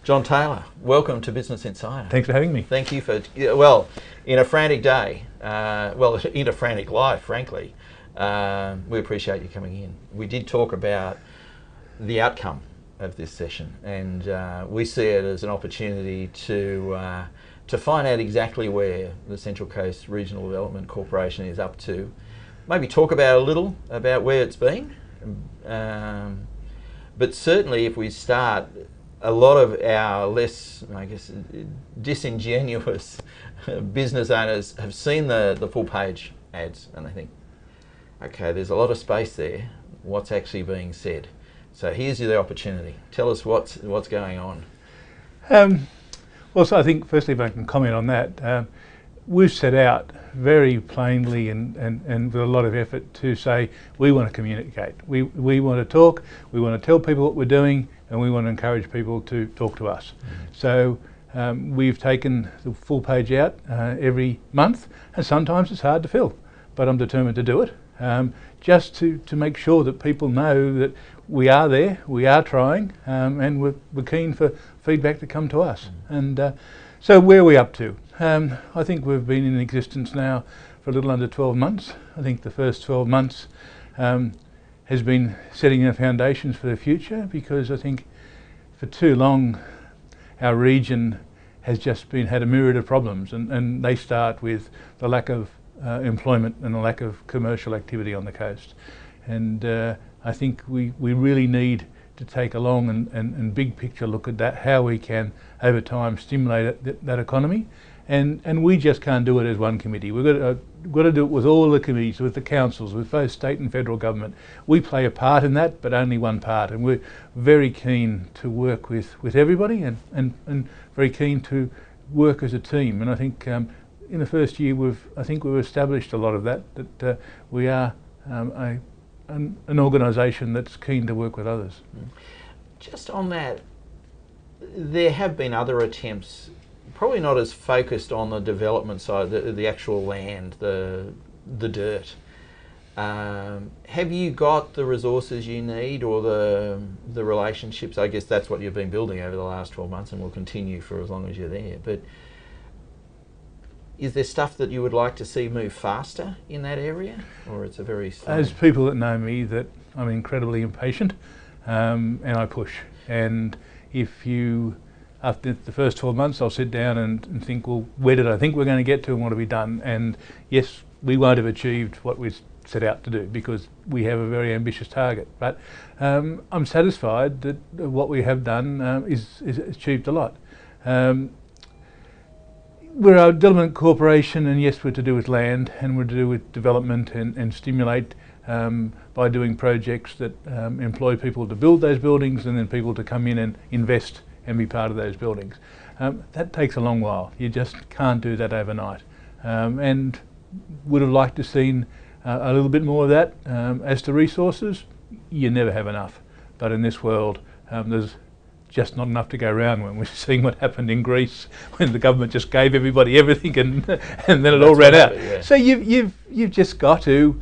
John Taylor, welcome to Business Insider. Thanks for having me. Thank you for, well, in a frantic day, in a frantic life, frankly, we appreciate you coming in. We did talk about the outcome of this session, and we see it as an opportunity to find out exactly where the Central Coast Regional Development Corporation is up to. Maybe talk about a little about where it's been, but certainly if we start, a lot of our less, I guess, disingenuous business owners have seen the full page ads and they think, okay, there's a lot of space there. What's actually being said? So here's the opportunity. Tell us what's going on. Well, so I think firstly, if I can comment on that, we've set out very plainly and with a lot of effort to say we want to communicate. We want to talk. We want to tell people what we're doing, and we want to encourage people to talk to us. So we've taken the full page out every month, and sometimes it's hard to fill, but I'm determined to do it, just to make sure that people know that we are there, we are trying, and we're keen for feedback to come to us. And so where are we up to? I think we've been in existence now for a little under 12 months. I think the first 12 months has been setting the foundations for the future, because I think for too long our region has just had a myriad of problems, and they start with the lack of employment and the lack of commercial activity on the coast. And I think we really need to take a long and big picture look at that, how we can over time stimulate that economy. And we just can't do it as one committee. We've got to do it with all the committees, with the councils, with both state and federal government. We play a part in that, but only one part. And we're very keen to work with everybody and very keen to work as a team. And I think in the first year we've established a lot of that we are an organisation that's keen to work with others. Just on that, there have been other attempts, probably not as focused on the development side, the actual land, the dirt. Have you got the resources you need, or the relationships? I guess that's what you've been building over the last 12 months and will continue for as long as you're there. But is there stuff that you would like to see move faster in that area, or it's a very slow? As people that know me, that I'm incredibly impatient, and I push. And if you, after the first 12 months, I'll sit down and think, well, where did I think we're going to get to and what have we done? And yes, we won't have achieved what we set out to do, because we have a very ambitious target. But I'm satisfied that what we have done is achieved a lot. We're a development corporation, and yes, we're to do with land, and we're to do with development and stimulate by doing projects that employ people to build those buildings, and then people to come in and invest and be part of those buildings. That takes a long while. You just can't do that overnight, and would have liked to have seen a little bit more of that. As to resources, you never have enough, but in this world there's just not enough to go around. When we're seeing what happened in Greece, when the government just gave everybody everything and then it all ran out. Yeah. So you've just got to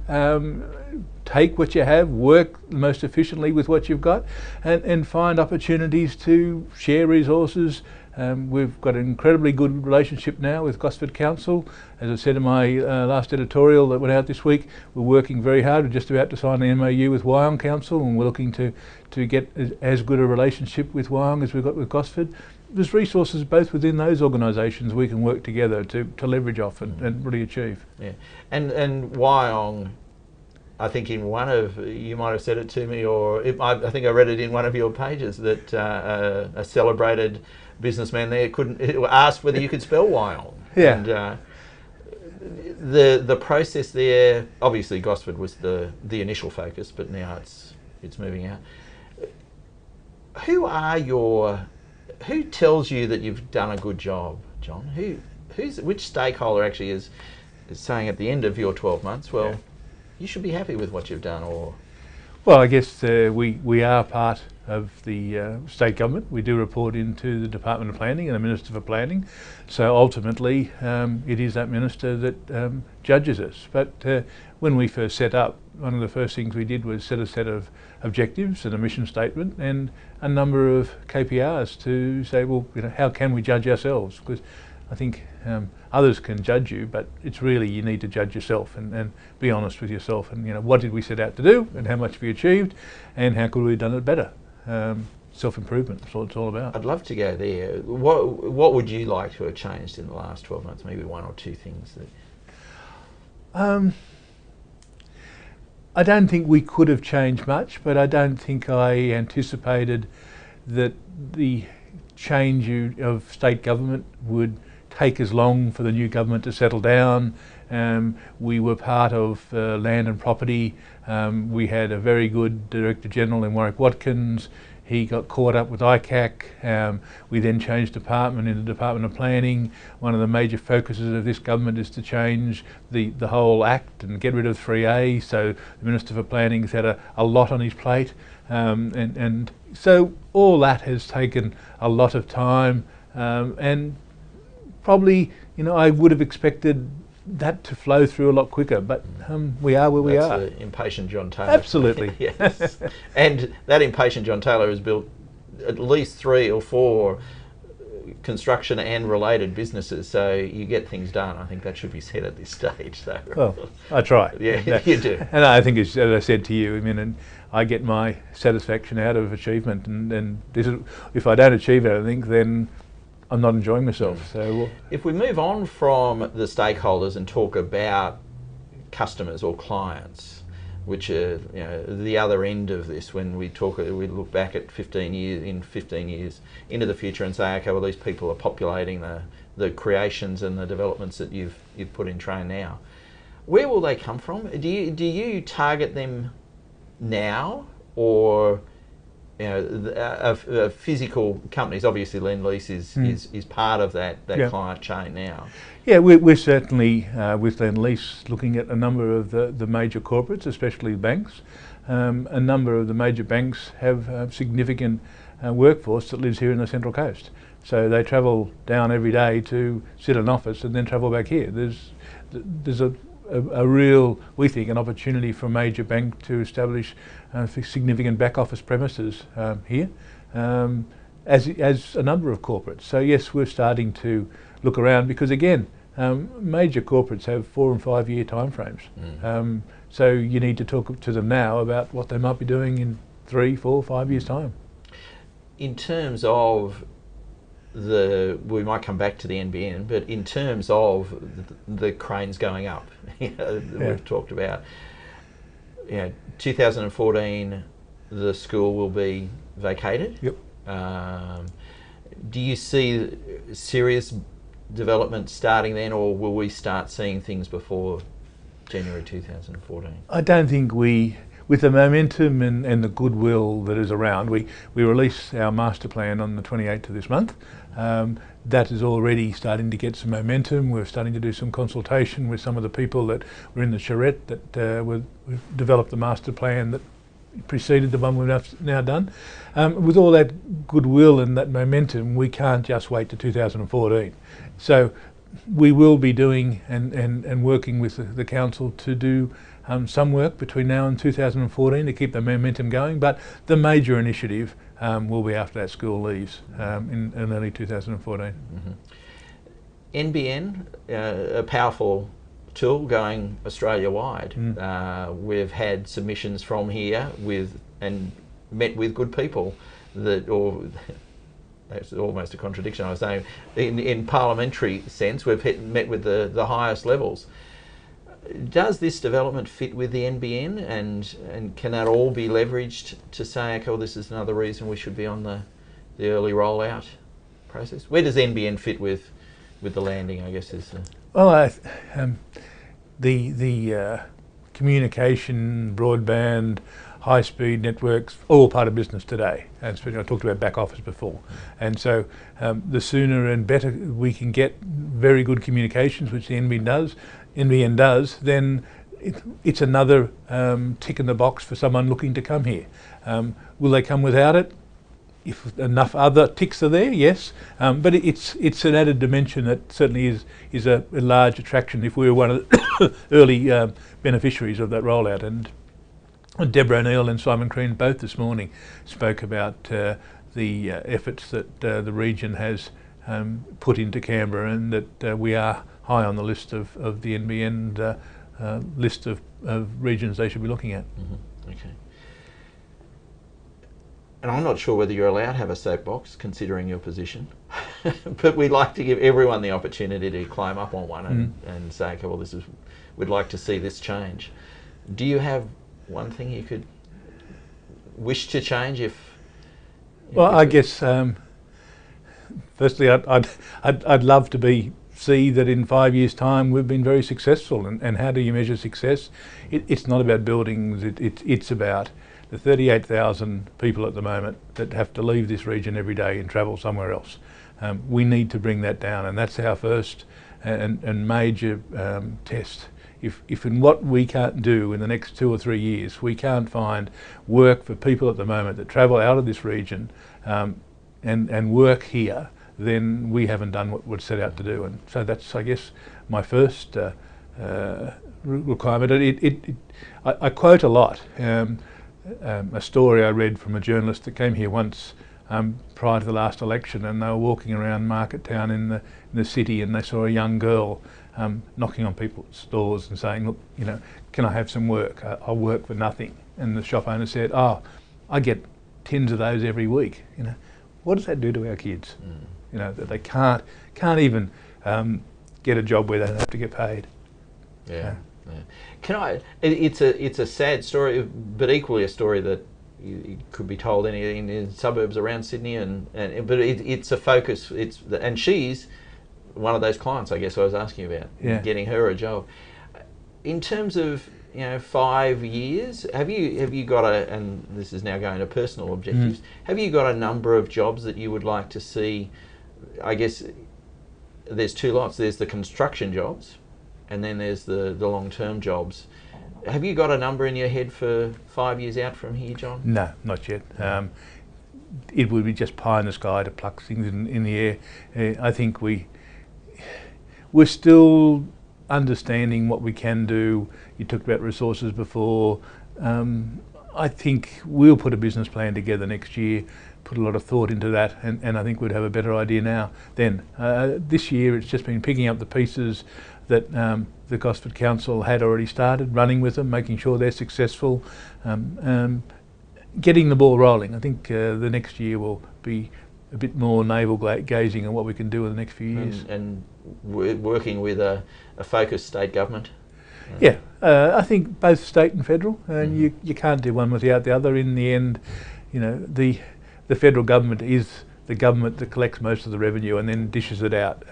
take what you have, work most efficiently with what you've got, and find opportunities to share resources. We've got an incredibly good relationship now with Gosford Council. As I said in my last editorial that went out this week, we're working very hard. We're just about to sign an MOU with Wyong Council, and we're looking to get as good a relationship with Wyong as we've got with Gosford. There's resources both within those organisations we can work together to leverage off and really achieve. Yeah, and Wyong, I think in one of, you might have said it to me, or I think I read it in one of your pages, that a celebrated businessman there asked whether you could spell Wyong. Yeah. And the process there, obviously Gosford was the initial focus, but now it's moving out. Who tells you that you've done a good job, John? Which stakeholder actually is saying at the end of your 12 months, well, you should be happy with what you've done? Or well, I guess we are part the state government. We do report into the Department of Planning and the Minister for Planning. So ultimately, it is that minister that judges us. But when we first set up, one of the first things we did was set a set of objectives and a mission statement and a number of KPIs to say, well, how can we judge ourselves? Because I think others can judge you, but it's really you need to judge yourself and be honest with yourself. And what did we set out to do, and how much have we achieved, and how could we have done it better? Self-improvement. That's what it's all about. I'd love to go there. What would you like to have changed in the last 12 months? Maybe one or two things that. I don't think we could have changed much, but I don't think I anticipated that the change of state government would take as long for the new government to settle down. We were part of land and property. We had a very good Director General in Warwick Watkins. He got caught up with ICAC. We then changed department into the Department of Planning. One of the major focuses of this government is to change the whole Act and get rid of 3A. So the Minister for Planning has had a lot on his plate. And so all that has taken a lot of time. And probably, I would have expected that to flow through a lot quicker, but we are where we are. That's impatient John Taylor. Absolutely. Yes. And that impatient John Taylor has built at least 3 or 4 construction and related businesses, so you get things done. I think that should be said at this stage. So. Well, I try. Yeah, you do. And I think, as I said to you, and I get my satisfaction out of achievement, and this is, if I don't achieve anything, then I'm not enjoying myself. So if we move on from the stakeholders and talk about customers or clients, which are the other end of this, when we look back at 15 years into the future and say, okay, well, these people are populating the creations and the developments that you've put in train now. Where will they come from? Do you target them now, or physical companies? Obviously Lend-Lease is part of that client chain now. Yeah, we're certainly with Lend-Lease looking at a number of the major corporates, especially banks. A number of the major banks have significant workforce that lives here in the Central Coast. So they travel down every day to sit in an office and then travel back here. There's a real, we think, an opportunity for a major bank to establish significant back office premises here, as a number of corporates. So yes, we're starting to look around because, again, major corporates have 4 and 5 year timeframes. So you need to talk to them now about what they might be doing in 3, 4, 5 years' time. In terms of we might come back to the NBN, but in terms of the cranes going up, we've talked about, 2014, the school will be vacated. Yep. Do you see serious development starting then, or will we start seeing things before January 2014? I don't think with the momentum and the goodwill that is around, we release our master plan on the 28th of this month. That is already starting to get some momentum. We're starting to do some consultation with some of the people that were in the charrette that we've developed the master plan that preceded the one we've now done. With all that goodwill and that momentum, we can't just wait to 2014. So we will be doing and working with the council to do some work between now and 2014 to keep the momentum going, but the major initiative will be after that school leaves in early 2014. NBN, a powerful tool going Australia-wide. We've had submissions from here and met with good people that's almost a contradiction. I was saying in parliamentary sense, we've met with the highest levels. Does this development fit with the NBN, and can that all be leveraged to say, okay, well, this is another reason we should be on the early rollout process? Where does NBN fit with the landing, I guess, is well, the communication, broadband, high-speed networks, all part of business today. And I talked about back office before. And so the sooner and better we can get very good communications, which the NBN does, then it's another tick in the box for someone looking to come here. Will they come without it? If enough other ticks are there, yes, but it's an added dimension that certainly is a large attraction if we were one of the early beneficiaries of that rollout. And Deborah O'Neill and Simon Crean both this morning spoke about the efforts that the region has put into Canberra, and that we are high on the list of the NBN list of regions they should be looking at. Mm-hmm. Okay. And I'm not sure whether you're allowed to have a soapbox, considering your position, but we'd like to give everyone the opportunity to climb up on one and say, okay, well, we'd like to see this change. Do you have one thing you could wish to change Well, I guess firstly, I'd love to see that in 5 years' time we've been very successful. And how do you measure success? It's not about buildings. It's about the 38,000 people at the moment that have to leave this region every day and travel somewhere else. We need to bring that down, and that's our first and major test. If in what we can't do in the next 2 or 3 years, we can't find work for people at the moment that travel out of this region and work here, then we haven't done what we're set out to do. And so that's, I guess, my first requirement. I quote a lot. A story I read from a journalist that came here once prior to the last election, and they were walking around Market Town in the city, and they saw a young girl knocking on people's doors and saying, look, can I have some work? I'll work for nothing. And the shop owner said, oh, I get 10s of those every week. What does that do to our kids? That they can't even get a job where they don't have to get paid. Yeah. Yeah. It's a sad story, but equally a story that it could be told in suburbs around Sydney, but it's a focus. And she's one of those clients, I guess, I was asking about, getting her a job. In terms of 5 years, have you got and this is now going to personal objectives, have you got a number of jobs that you would like to see? I guess there's two lots. There's the construction jobs, and then there's the long-term jobs. Have you got a number in your head for 5 years out from here, John? No, not yet. It would be just pie in the sky to pluck things in the air. I think we're still understanding what we can do. You talked about resources before. I think we'll put a business plan together next year, put a lot of thought into that, and I think we'd have a better idea now. Then this year it's just been picking up the pieces that the Gosford Council had already started, running with them, making sure they're successful, getting the ball rolling. I think the next year will be a bit more navel-gazing on what we can do in the next few years. And working with a focused state government? Yeah, I think both state and federal, and you can't do one without the other. In the end, the federal government is the government that collects most of the revenue and then dishes it out.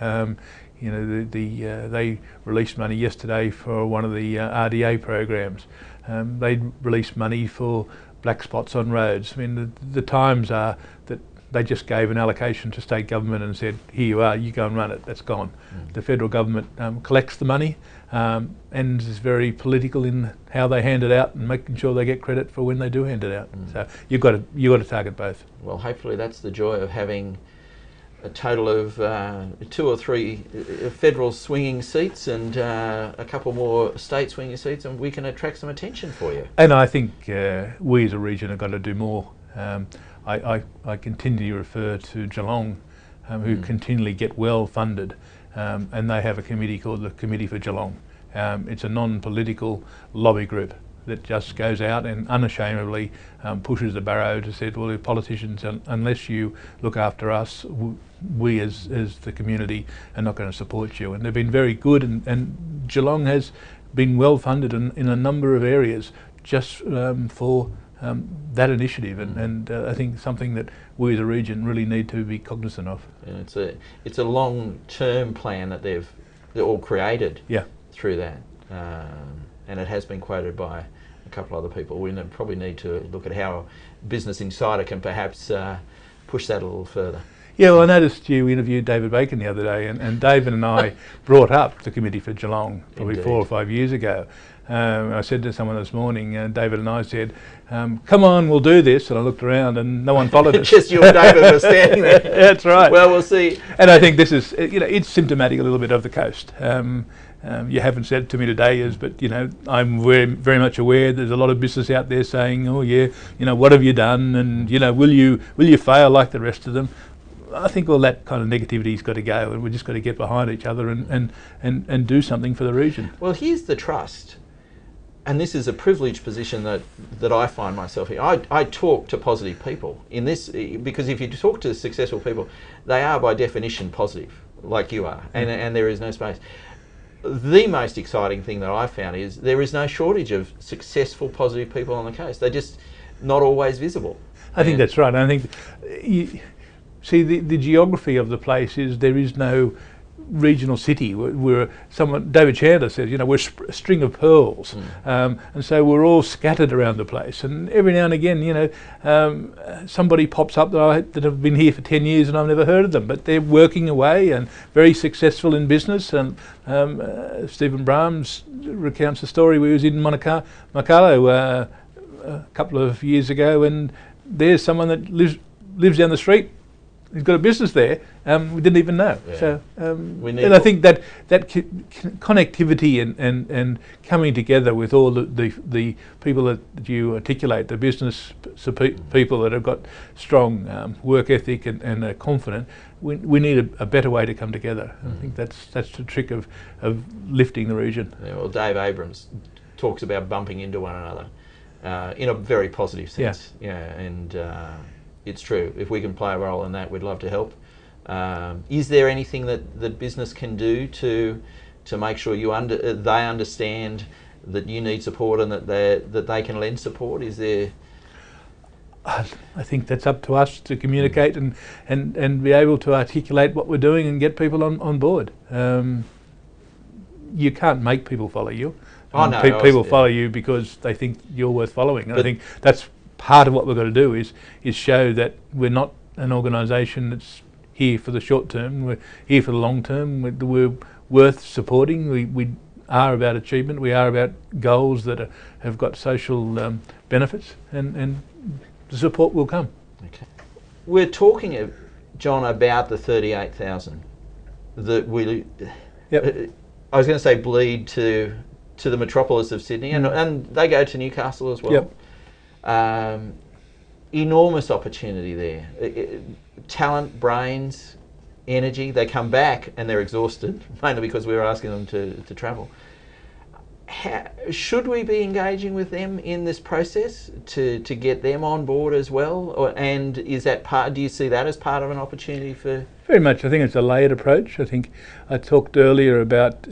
They released money yesterday for one of the RDA programs. They released money for black spots on roads. I mean, the times are that they just gave an allocation to state government and said, here you are, you go and run it, that's gone. The federal government collects the money and is very political in how they hand it out and making sure they get credit for when they do hand it out. So you've got to target both. Well, hopefully that's the joy of having a total of 2 or 3 federal swinging seats and a couple more state swinging seats, and we can attract some attention for you. And I think we as a region have got to do more. I continually refer to Geelong, who continually get well funded, and they have a committee called the Committee for Geelong. It's a non-political lobby group that just goes out and unashamedly pushes the barrow to say, well, politicians, unless you look after us, we as the community are not going to support you. And they've been very good, and Geelong has been well funded in a number of areas just for that initiative, and I think something that we as a region really need to be cognizant of. And it's a long-term plan that they've all created through that, and it has been quoted by a couple other people. We probably need to look at how Business Insider can perhaps push that a little further. Yeah, well, I noticed you interviewed David Bacon the other day, and David and I brought up the committee for Geelong probably Indeed. 4 or 5 years ago. I said to someone this morning, David and I said, come on, we'll do this. And I looked around and no one followed us. Just you and David were standing there. That's right. Well, we'll see. And I think this is, it's symptomatic a little bit of the coast. You haven't said it to me today, but I'm very much aware there's a lot of business out there saying, oh yeah, what have you done, and will you fail like the rest of them? I think all that kind of negativity's got to go, and we've just got to get behind each other and do something for the region. Well, here's the trust, and this is a privileged position that I find myself in. I talk to positive people in this, because if you talk to successful people, they are by definition positive, like you are, and there is no space. The most exciting thing that I found is there is no shortage of successful, positive people on the coast. They're just not always visible. I think that's right. I think, see, the geography of the place is there is no regional city. David Chandler says, we're a string of pearls, and so we're all scattered around the place. And every now and again, somebody pops up that have been here for 10 years and I've never heard of them, but they're working away and very successful in business. And Stephen Brahms recounts a story where he was in Macalo a couple of years ago, and there's someone that lives down the street. He's got a business there. We didn't even know. Yeah. So, and I think that connectivity and coming together with all the people that you articulate, the business people that have got strong work ethic and are confident, we need a better way to come together. I think that's the trick of lifting the region. Yeah, well, Dave Abrams talks about bumping into one another in a very positive sense. Yeah, and it's true. If we can play a role in that, we'd love to help. Is there anything that business can do to make sure they understand that you need support and that they can lend support? Is there? I think that's up to us to communicate and be able to articulate what we're doing and get people on board. You can't make people follow you. People follow you because they think you're worth following. And I think that's part of what we've got to do is show that we're not an organisation that's here for the short term. We're here for the long term. We're worth supporting. We are about achievement. We are about goals that have got social benefits, and the support will come. Okay. We're talking, John, about the 38,000 that we. Yep. I was going to say bleed to the metropolis of Sydney, and they go to Newcastle as well. Yep. Enormous opportunity there. Talent, brains, energy. They come back and they're exhausted, mainly because we were asking them to travel. Should we be engaging with them in this process to get them on board as well? And is that part? Do you see that as part of an opportunity for? Very much. I think it's a layered approach. I think I talked earlier about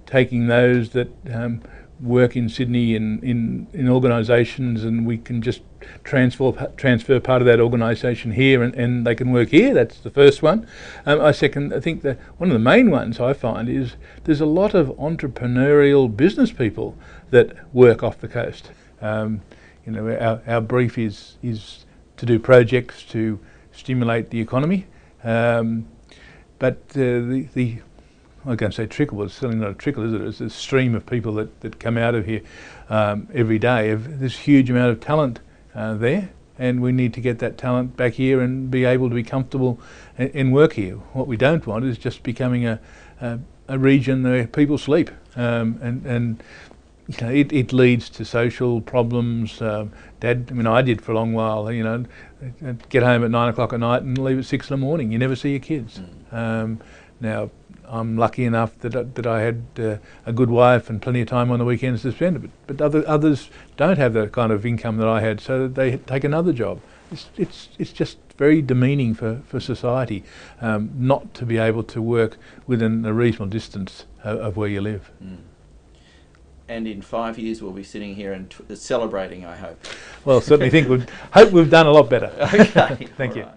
taking those that work in Sydney in organisations, and we can just transfer part of that organisation here, and they can work here. That's the first one. I think that one of the main ones I find is there's a lot of entrepreneurial business people that work off the coast. Our brief is to do projects to stimulate the economy, but I was going to say trickle, but it's certainly not a trickle, is it? It's a stream of people that come out of here every day. There's a huge amount of talent there, and we need to get that talent back here and be able to be comfortable and work here. What we don't want is just becoming a region where people sleep, and it leads to social problems. I did for a long while. I'd get home at 9 o'clock at night and leave at 6 in the morning. You never see your kids. Now, I'm lucky enough that I had a good wife and plenty of time on the weekends to spend it, but others don't have that kind of income that I had, so they take another job. It's just very demeaning for society not to be able to work within a reasonable distance of where you live. And in 5 years we'll be sitting here and celebrating, I hope. Well, certainly hope we've done a lot better. Okay. Thank you. Right.